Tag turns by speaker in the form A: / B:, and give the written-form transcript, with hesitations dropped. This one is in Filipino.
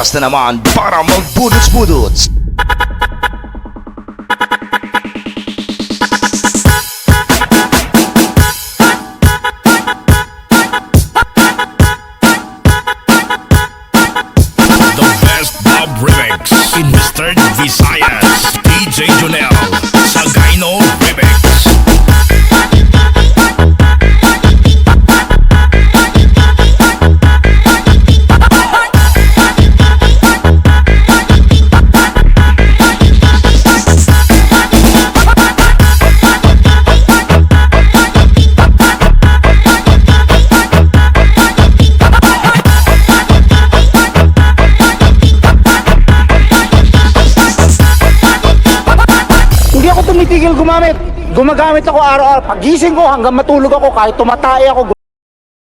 A: oras na naman para magbudots-budots.
B: The best dub remix in Western Visayas. DJ Jonel Sagayno Remix.
C: Hindi ako tumitigil gumamit. Gumagamit ako araw-araw. Pagising ko hanggang matulog ako, kahit tumatay ako,